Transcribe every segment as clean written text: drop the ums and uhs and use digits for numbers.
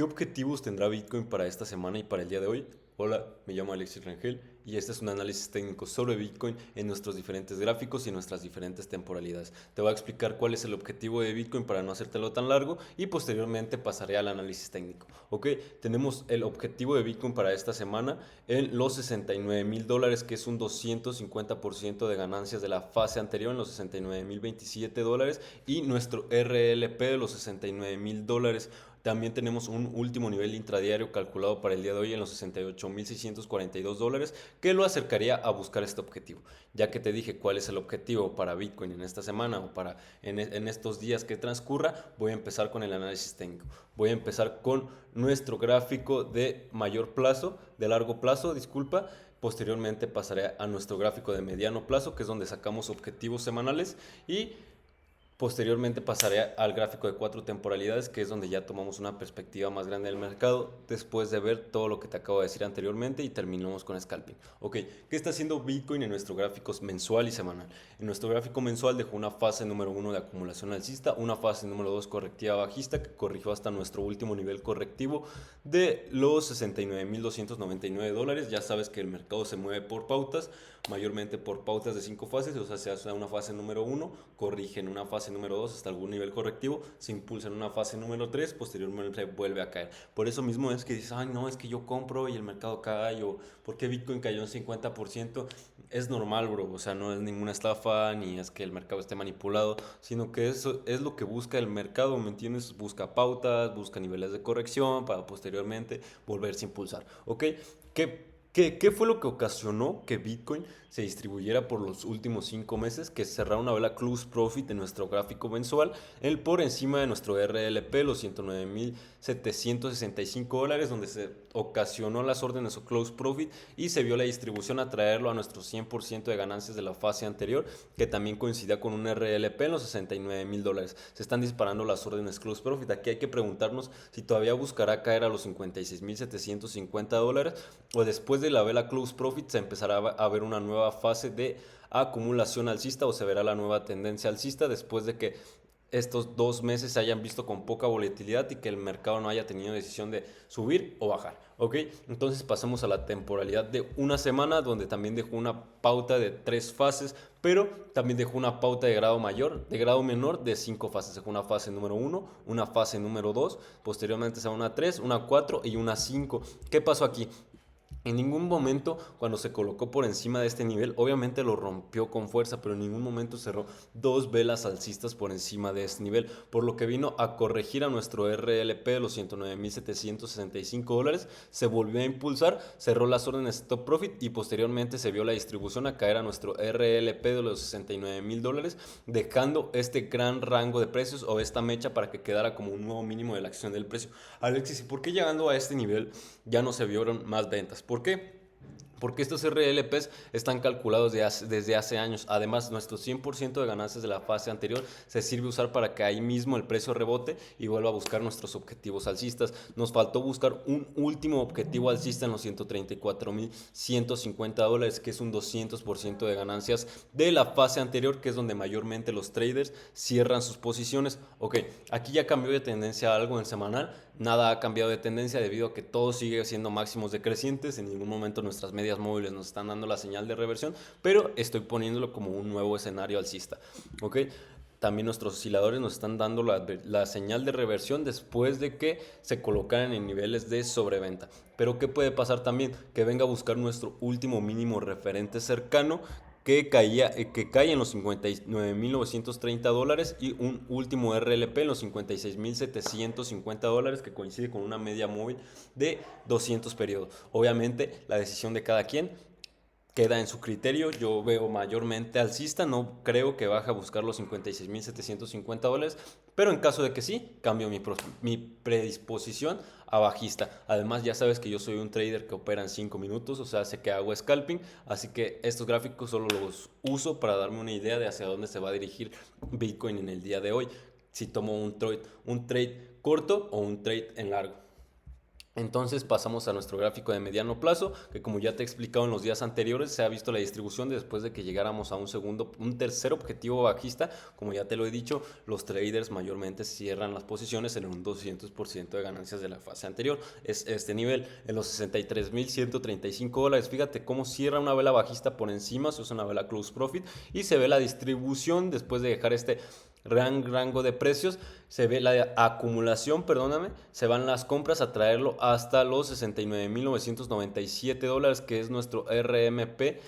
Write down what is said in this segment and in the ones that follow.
¿Qué objetivos tendrá Bitcoin para esta semana y para el día de hoy? Hola, me llamo Alexis Rangel y este es un análisis técnico sobre Bitcoin en nuestros diferentes gráficos y nuestras diferentes temporalidades. Te voy a explicar cuál es el objetivo de Bitcoin para no hacértelo tan largo y posteriormente pasaré al análisis técnico. Ok, tenemos el objetivo de Bitcoin para esta semana en los $69,000, que es un 250% de ganancias de la fase anterior en los $69,027 y nuestro RLP de los $69,000. También tenemos un último nivel intradiario calculado para el día de hoy en los $68,642, que lo acercaría a buscar este objetivo. Ya que te dije cuál es el objetivo para Bitcoin en esta semana o para en estos días que transcurra, voy a empezar con el análisis técnico. Voy a empezar con nuestro gráfico de mayor plazo, de largo plazo, disculpa. Posteriormente pasaré a nuestro gráfico de mediano plazo, que es donde sacamos objetivos semanales, y posteriormente pasaré al gráfico de 4 temporalidades, que es donde ya tomamos una perspectiva más grande del mercado después de ver todo lo que te acabo de decir anteriormente y terminamos con scalping. Ok, ¿qué está haciendo Bitcoin en nuestros gráficos mensual y semanal? En nuestro gráfico mensual dejó una fase número 1 de acumulación alcista, una fase número 2 correctiva bajista que corrigió hasta nuestro último nivel correctivo de los $69,299. Ya sabes que el mercado se mueve por pautas, mayormente por pautas de 5 fases, o sea, se hace una fase número 1, corrige en una fase número 2 hasta algún nivel correctivo, se impulsa en una fase número 3, posteriormente vuelve a caer. Por eso mismo es que dices, ay no, es que yo compro y el mercado cae, o ¿por qué Bitcoin cayó un 50%? Es normal, bro, o sea, no es ninguna estafa, ni es que el mercado esté manipulado, sino que eso es lo que busca el mercado, ¿me entiendes? Busca pautas, busca niveles de corrección para posteriormente volverse a impulsar, ¿ok? ¿Qué fue lo que ocasionó que Bitcoin se distribuyera por los últimos 5 meses? Que cerrara una vela close profit en nuestro gráfico mensual, el por encima de nuestro RLP, los $109,765, donde se ocasionó las órdenes o close profit y se vio la distribución a traerlo a nuestro 100% de ganancias de la fase anterior, que también coincidía con un RLP en los $69,000. Se están disparando las órdenes close profit. Aquí hay que preguntarnos si todavía buscará caer a los $56,750 o después de la vela close profit se empezará a ver una nueva fase de acumulación alcista, o se verá la nueva tendencia alcista después de que estos 2 meses se hayan visto con poca volatilidad y que el mercado no haya tenido decisión de subir o bajar. ¿Ok? Entonces pasamos a la temporalidad de una semana, donde también dejó una pauta de 3 fases, pero también dejó una pauta de grado mayor, de grado menor de 5 fases. Dejó una fase número 1, una fase número 2, posteriormente se va una 3, una 4 y una 5. ¿Qué pasó aquí? En ningún momento, cuando se colocó por encima de este nivel, obviamente lo rompió con fuerza, pero en ningún momento cerró dos velas alcistas por encima de este nivel, por lo que vino a corregir a nuestro RLP de los $109,765, se volvió a impulsar, cerró las órdenes stop profit y posteriormente se vio la distribución a caer a nuestro RLP de los $69,000, dejando este gran rango de precios o esta mecha para que quedara como un nuevo mínimo de la acción del precio. Alexis, ¿y por qué llegando a este nivel ya no se vieron más ventas? ¿Por qué? Porque estos RLPs están calculados desde hace años. Además, nuestro 100% de ganancias de la fase anterior se sirve usar para que ahí mismo el precio rebote y vuelva a buscar nuestros objetivos alcistas. Nos faltó buscar un último objetivo alcista en los $134,150, que es un 200% de ganancias de la fase anterior, que es donde mayormente los traders cierran sus posiciones. Ok, aquí ya cambió de tendencia algo en semanal. Nada ha cambiado de tendencia debido a que todo sigue siendo máximos decrecientes. En ningún momento nuestras medias móviles nos están dando la señal de reversión, pero estoy poniéndolo como un nuevo escenario alcista. ¿Ok? También nuestros osciladores nos están dando la señal de reversión después de que se colocaran en niveles de sobreventa. Pero ¿qué puede pasar también? Que venga a buscar nuestro último mínimo referente cercano, que cae en los $59,930 y un último RLP en los $56,750, que coincide con una media móvil de 200 periodos. Obviamente la decisión de cada quien queda en su criterio. Yo veo mayormente alcista, no creo que baje a buscar los $56,750, pero en caso de que sí, cambio mi predisposición a bajista. Además, ya sabes que yo soy un trader que opera en 5 minutos, o sea, sé que hago scalping, así que estos gráficos solo los uso para darme una idea de hacia dónde se va a dirigir Bitcoin en el día de hoy, si tomo un trade corto o un trade en largo. Entonces pasamos a nuestro gráfico de mediano plazo, que como ya te he explicado en los días anteriores, se ha visto la distribución después de que llegáramos a un tercer objetivo bajista. Como ya te lo he dicho, los traders mayormente cierran las posiciones en un 200% de ganancias de la fase anterior. Es este nivel, en los 63.135 dólares. Fíjate cómo cierra una vela bajista por encima, se usa una vela close profit y se ve la distribución después de dejar este rango de precios, se ve la acumulación, perdóname, se van las compras a traerlo hasta los 69.997 dólares, que es nuestro RMP,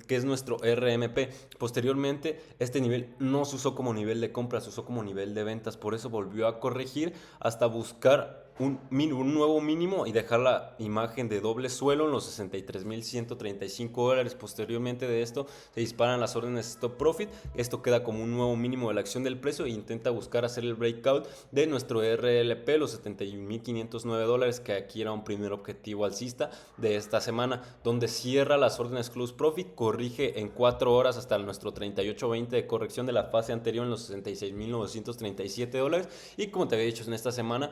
que es nuestro RMP. Posteriormente, este nivel no se usó como nivel de compras, se usó como nivel de ventas, por eso volvió a corregir hasta buscar un nuevo mínimo y dejar la imagen de doble suelo en los 63.135 dólares. Posteriormente de esto se disparan las órdenes stop profit, esto queda como un nuevo mínimo de la acción del precio e intenta buscar hacer el breakout de nuestro RLP, los 71.509 dólares, que aquí era un primer objetivo alcista de esta semana, donde cierra las órdenes close profit, corrige en 4 horas hasta nuestro 38.20 de corrección de la fase anterior en los 66.937 dólares. Y como te había dicho, en esta semana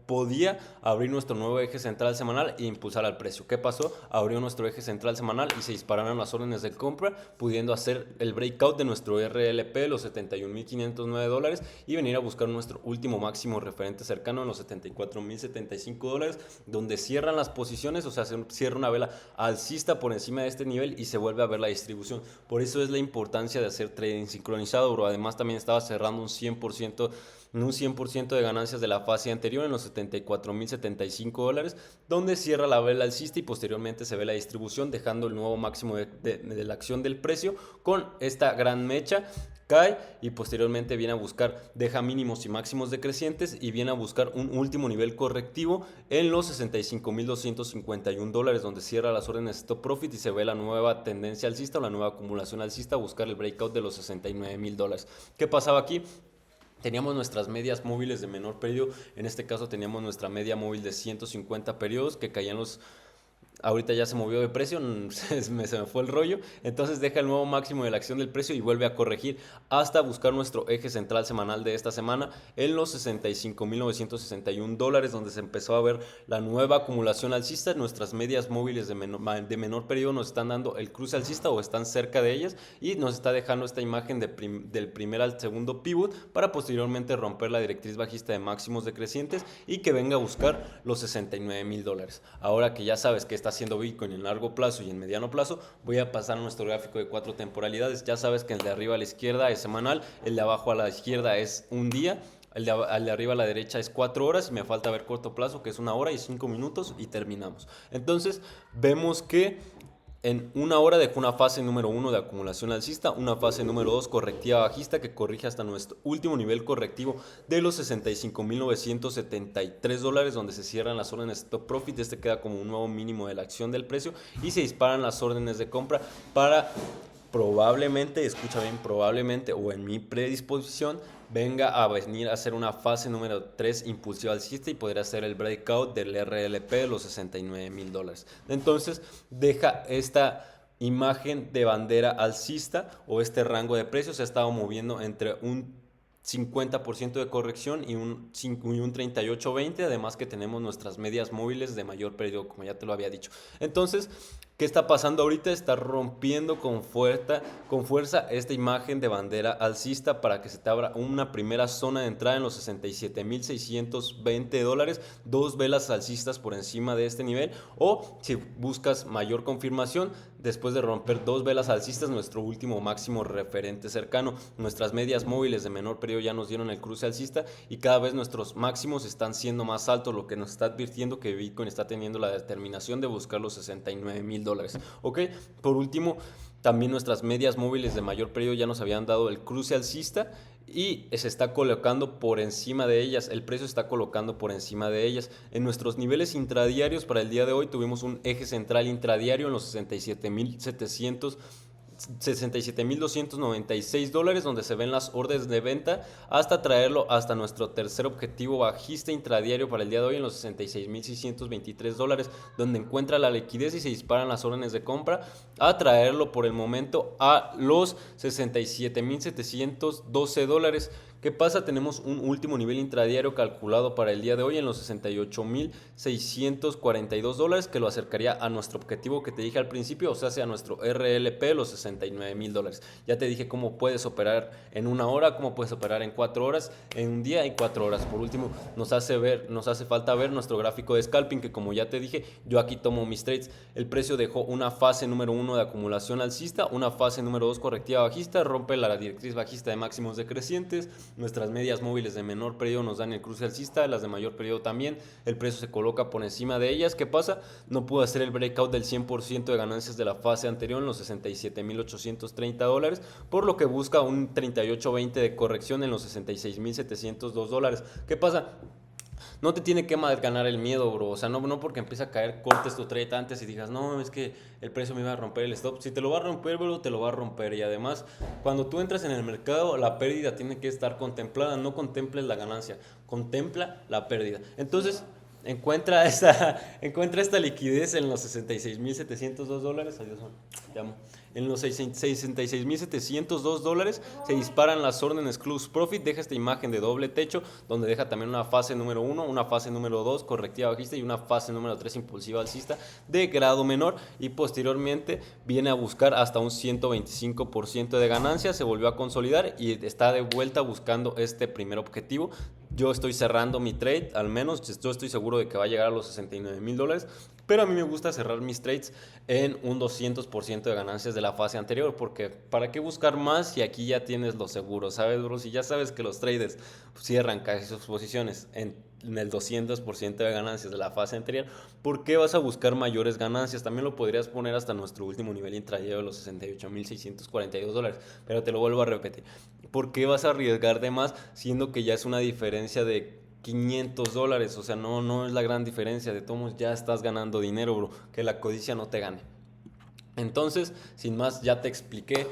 podía abrir nuestro nuevo eje central semanal e impulsar al precio. ¿Qué pasó? Abrió nuestro eje central semanal y se dispararon las órdenes de compra, pudiendo hacer el breakout de nuestro RLP, los 71.509 dólares, y venir a buscar nuestro último máximo referente cercano en los 74.075 dólares, donde cierran las posiciones, o sea, se cierra una vela alcista por encima de este nivel y se vuelve a ver la distribución. Por eso es la importancia de hacer trading sincronizado, bro. Además, también estaba cerrando un 100% de ganancias de la fase anterior en los 74.075 dólares, donde cierra la vela alcista y posteriormente se ve la distribución, dejando el nuevo máximo de la acción del precio con esta gran mecha. Cae y posteriormente viene a buscar, deja mínimos y máximos decrecientes y viene a buscar un último nivel correctivo en los 65.251 dólares, donde cierra las órdenes stop profit y se ve la nueva tendencia alcista o la nueva acumulación alcista a buscar el breakout de los 69.000 dólares. ¿Qué pasaba aquí? Teníamos nuestras medias móviles de menor periodo, en este caso teníamos nuestra media móvil de 150 periodos que caían los... Ahorita ya se movió de precio, se me fue el rollo, entonces deja el nuevo máximo de la acción del precio y vuelve a corregir hasta buscar nuestro eje central semanal de esta semana en los 65.961 dólares, donde se empezó a ver la nueva acumulación alcista. Nuestras medias móviles de menor periodo nos están dando el cruce alcista o están cerca de ellas y nos está dejando esta imagen del primer al segundo pivot para posteriormente romper la directriz bajista de máximos decrecientes y que venga a buscar los 69.000 dólares. Ahora que ya sabes que está haciendo Bitcoin en largo plazo y en mediano plazo, voy a pasar a nuestro gráfico de 4 temporalidades. Ya sabes que el de arriba a la izquierda es semanal, el de abajo a la izquierda es un día, el de arriba a la derecha es 4 horas y me falta ver corto plazo, que es 1 hora y 5 minutos y terminamos. Entonces vemos que en 1 hora dejó una fase número 1 de acumulación alcista, una fase número 2 correctiva bajista que corrige hasta nuestro último nivel correctivo de los 65.973 dólares, donde se cierran las órdenes stop profit. Este queda como un nuevo mínimo de la acción del precio y se disparan las órdenes de compra para probablemente, escucha bien, probablemente o en mi predisposición venga a venir a hacer una fase número 3 impulsiva alcista y poder hacer el breakout del RLP de los 69.000 dólares. Entonces deja esta imagen de bandera alcista o este rango de precios. Se ha estado moviendo entre un 50% de corrección y un 38.20, además que tenemos nuestras medias móviles de mayor periodo, como ya te lo había dicho. Entonces, ¿qué está pasando ahorita? Está rompiendo con fuerza esta imagen de bandera alcista para que se te abra una primera zona de entrada en los 67.620 dólares, dos velas alcistas por encima de este nivel, o si buscas mayor confirmación, después de romper dos velas alcistas, nuestro último máximo referente cercano. Nuestras medias móviles de menor periodo ya nos dieron el cruce alcista y cada vez nuestros máximos están siendo más altos, lo que nos está advirtiendo que Bitcoin está teniendo la determinación de buscar los 69.000 dólares. Ok, por último, también nuestras medias móviles de mayor periodo ya nos habían dado el cruce alcista y se está colocando por encima de ellas, el precio está colocando por encima de ellas. En nuestros niveles intradiarios para el día de hoy tuvimos un eje central intradiario en los 67.296 dólares, donde se ven las órdenes de venta hasta traerlo hasta nuestro tercer objetivo bajista intradiario para el día de hoy en los 66.623 dólares, donde encuentra la liquidez y se disparan las órdenes de compra a traerlo por el momento a los 67.712 dólares. ¿Qué pasa? Tenemos un último nivel intradiario calculado para el día de hoy en los 68,642 dólares, que lo acercaría a nuestro objetivo que te dije al principio, o sea, a nuestro RLP, los 69,000 dólares. Ya te dije cómo puedes operar en una hora, cómo puedes operar en 4 horas, en un día y 4 horas. Por último, nos hace falta ver nuestro gráfico de scalping, que como ya te dije, yo aquí tomo mis trades. El precio dejó una fase número 1 de acumulación alcista, una fase número 2 correctiva bajista, rompe la directriz bajista de máximos decrecientes, nuestras medias móviles de menor periodo nos dan el cruce alcista, las de mayor periodo también, el precio se coloca por encima de ellas. ¿Qué pasa? No pudo hacer el breakout del 100% de ganancias de la fase anterior en los 67,830 dólares, por lo que busca un 38,20 de corrección en los 66,702 dólares. ¿Qué pasa? No te tiene que ganar el miedo, bro. O sea, no porque empieza a caer, cortes tu trade antes y digas, no, es que el precio me va a romper el stop. Si te lo va a romper, bro, te lo va a romper. Y además, cuando tú entras en el mercado, la pérdida tiene que estar contemplada. No contemples la ganancia, contempla la pérdida. Entonces, encuentra esta liquidez en los 66,702 dólares. Adiós, te amo. En los 66,702 dólares se disparan las órdenes close profit. Deja esta imagen de doble techo, donde deja también una fase número 1, una fase número 2 correctiva bajista y una fase número 3 impulsiva alcista de grado menor, y posteriormente viene a buscar hasta un 125% de ganancia. Se volvió a consolidar y está de vuelta buscando este primer objetivo. Yo estoy cerrando mi trade, al menos yo estoy seguro de que va a llegar a los 69,000 dólares, pero a mí me gusta cerrar mis trades en un 200% de ganancias de la fase anterior, porque ¿para qué buscar más si aquí ya tienes lo seguro? ¿Sabes, bro? Si ya sabes que los traders cierran casi sus posiciones en el 200% de ganancias de la fase anterior, ¿por qué vas a buscar mayores ganancias? También lo podrías poner hasta nuestro último nivel intradiario de los 68,642 dólares, pero te lo vuelvo a repetir. ¿Por qué vas a arriesgar de más siendo que ya es una diferencia de 500 dólares? O sea, no es la gran diferencia. De todos ya estás ganando dinero, bro. Que la codicia no te gane. Entonces, sin más, ya te expliqué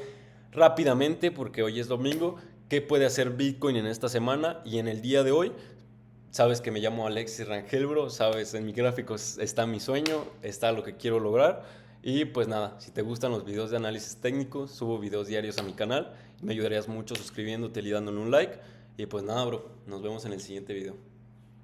rápidamente, porque hoy es domingo, qué puede hacer Bitcoin en esta semana y en el día de hoy. Sabes que me llamo Alexis Rangel, bro. Sabes, en mi gráfico está mi sueño, está lo que quiero lograr. Y pues nada, si te gustan los videos de análisis técnico, subo videos diarios a mi canal. Me ayudarías mucho suscribiéndote y dándole un like. Y pues nada, bro, nos vemos en el siguiente video.